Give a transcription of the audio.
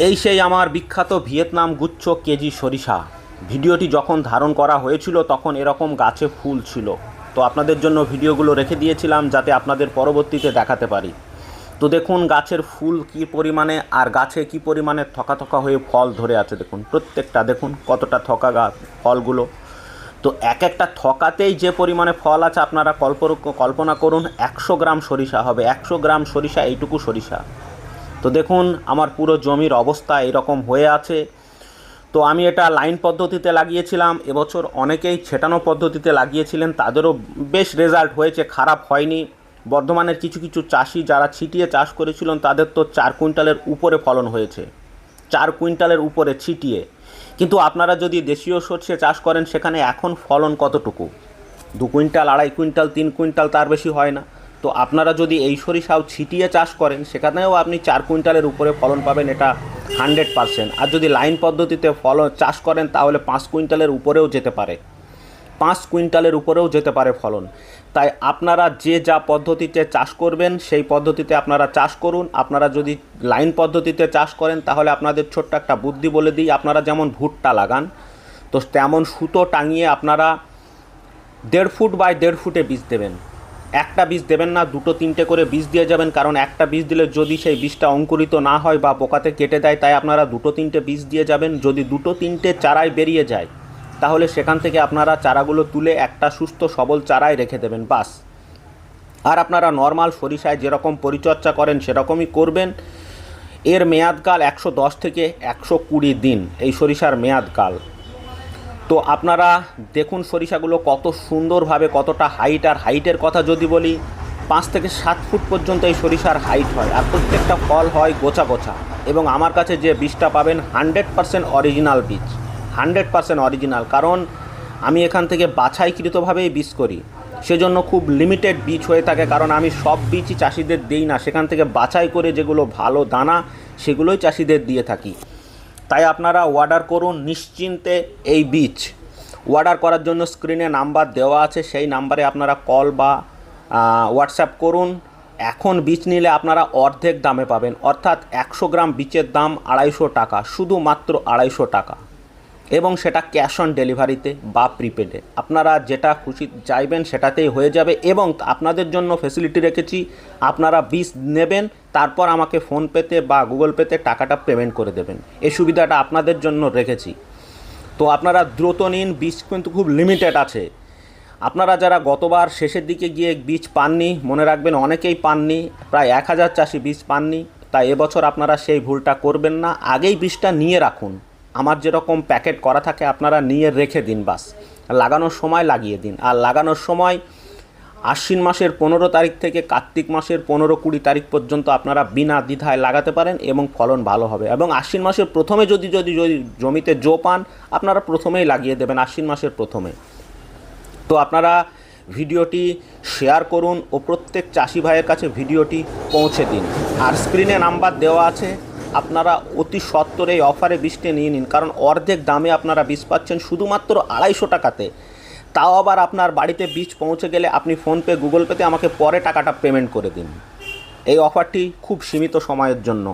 এই সেই আমার বিখ্যাত ভিয়েতনাম গুচ্ছ কেজি সরিষা। ভিডিওটি যখন ধারণ করা হয়েছিল তখন এরকম গাছে ফুল ছিল। তো আপনাদের জন্য ভিডিওগুলো রেখে দিয়েছিলাম যাতে আপনাদের পরবর্তীতে দেখাতে পারি। তো দেখুন গাছের ফুল কী পরিমাণে আর গাছে কী পরিমাণে থকা থকা হয়ে ফল ধরে আছে। দেখুন প্রত্যেকটা, দেখুন কতটা থকা ফলগুলো। তো এক একটা থকাতেই যে পরিমাণে ফল আছে আপনারা কল্পনা করুন। 100 গ্রাম সরিষা হবে, 100 গ্রাম সরিষা, এইটুকু সরিষা। তো দেখুন আমার পুরো জমির অবস্থা এরকম হয়ে আছে। তো আমি এটা লাইন পদ্ধতিতে লাগিয়েছিলাম। এবছর অনেকেই ছেটানো পদ্ধতিতে লাগিয়েছিলেন, তাদেরও বেশ রেজাল্ট হয়েছে, খারাপ হয়নি। বর্ধমানের কিছু কিছু চাষি যারা ছিটিয়ে চাষ করেছিলেন তাদের তো 4 কুইন্টালের উপরে ফলন হয়েছে, 4 কুইন্টালের উপরে ছিটিয়ে। কিন্তু আপনারা যদি দেশীয় সরষে চাষ করেন সেখানে এখন ফলন কতটুকু? 2 কুইন্টাল, 2.5 কুইন্টাল, 3 কুইন্টাল, তার বেশি হয় না। তো আপনারা যদি এই সরিষাও ছিটিয়ে চাষ করেন সেখানেও আপনি 4 কুইন্টালের উপরে ফলন পাবেন, এটা 100%। আর যদি লাইন পদ্ধতিতে চাষ করেন তাহলে 5 কুইন্টালের উপরেও যেতে পারে, 5 কুইন্টালের উপরেও যেতে পারে ফলন। তাই আপনারা যে যা পদ্ধতিতে চাষ করবেন সেই পদ্ধতিতে আপনারা চাষ করুন। আপনারা যদি লাইন পদ্ধতিতে চাষ করেন তাহলে আপনাদের ছোট্ট একটা বুদ্ধি বলে দিই, আপনারা যেমন ভুট্টা লাগান তো তেমন সুতো টাঙিয়ে আপনারা 1.5 ফুট বাই 1.5 ফুটে বীজ দেবেন। একটা বীজ দেবেন না, 2-3টে করে বীজ দিয়ে যাবেন। কারণ একটা বীজ দিলে যদি সেই বীজটা অঙ্কুরিত না হয় বা পোকাতে কেটে দেয়, তাই আপনারা 2-3টে বীজ দিয়ে যাবেন। যদি 2-3টে চারাই বেরিয়ে যায় তাহলে সেখান থেকে আপনারা চারাগুলো তুলে একটা সুস্থ সবল চারায় রেখে দেবেন, বাস। আর আপনারা নর্মাল সরিষায় যেরকম পরিচর্যা করেন সেরকমই করবেন। এর মেয়াদকাল 110 থেকে 120 দিন, এই সরিষার মেয়াদকাল। তো আপনারা দেখুন সরিষাগুলো কত সুন্দরভাবে, কতটা হাইট। আর হাইটের কথা যদি বলি, 5 থেকে 7 ফুট পর্যন্ত এই সরিষার হাইট হয়। আর প্রত্যেকটা ফল হয় গোছা গোছা। এবং আমার কাছে যে বীজটা পাবেন 100% অরিজিনাল বীজ, 100% অরিজিনাল। কারণ আমি এখান থেকে বাছাইকৃতভাবেই বীজ করি, সেজন্য খুব লিমিটেড বীজ হয়ে থাকে। কারণ আমি সব বীজই চাষিদের দিই না, সেখান থেকে বাছাই করে যেগুলো ভালো দানা সেগুলোই চাষিদের দিয়ে থাকি। তাই আপনারা অর্ডার করুন নিশ্চিন্তে এই বীজ। অর্ডার করার জন্য স্ক্রিনে নাম্বার দেওয়া আছে, সেই নাম্বারে আপনারা কল বা হোয়াটসঅ্যাপ করুন। এখন বীজ নিলে আপনারা অর্ধেক দামে পাবেন, অর্থাৎ 100 গ্রাম বীজের দাম 250 টাকা, শুধুমাত্র 250 টাকা। এবং সেটা ক্যাশ অন ডেলিভারিতে বা প্রিপেডে, আপনারা যেটা খুশি চাইবেন সেটাতেই হয়ে যাবে। এবং আপনাদের জন্য ফেসিলিটি রেখেছি, আপনারা বীজ নেবেন, তারপর আমাকে ফোনপেতে বা গুগল পেতে টাকাটা পেমেন্ট করে দেবেন। এই সুবিধাটা আপনাদের জন্য রেখেছি। তো আপনারা দ্রুত নিন, বীজ কিন্তু খুব লিমিটেড আছে। আপনারা যারা গতবার শেষের দিকে গিয়ে বীজ পাননি, মনে রাখবেন অনেকেই পাননি, প্রায় 1000 চাষি বীজ পাননি। তাই এবছর আপনারা সেই ভুলটা করবেন না, আগেই বীজটা নিয়ে রাখুন। আমার যেরকম প্যাকেট করা থাকে আপনারা নিয়ে রেখে দিন, বাস। লাগানোর সময় লাগিয়ে দিন। আর লাগানোর সময় আশ্বিন মাসের 15 তারিখ থেকে কার্তিক মাসের 15-20 তারিখ পর্যন্ত আপনারা বিনা দ্বিধায় লাগাতে পারেন এবং ফলন ভালো হবে। এবং আশ্বিন মাসের প্রথমে যদি জমিতে জো পান, আপনারা প্রথমেই লাগিয়ে দেবেন, আশ্বিন মাসের প্রথমে। তো আপনারা ভিডিওটি শেয়ার করুন ও প্রত্যেক চাষি ভাইয়ের কাছে ভিডিওটি পৌঁছে দিন। আর স্ক্রিনে নাম্বার দেওয়া আছে, আপনারা অতি সত্বর এই অফারে বীজটি নিয়ে নিন। কারণ অর্ধেক দামে আপনারা বীজ পাচ্ছেন শুধুমাত্র 250 টাকাতে। তাও আবার আপনার বাড়িতে বীজ পৌঁছে গেলে আপনি ফোনপে, গুগল পেতে আমাকে পরে টাকাটা পেমেন্ট করে দিন। এই অফারটি খুব সীমিত সময়ের জন্য।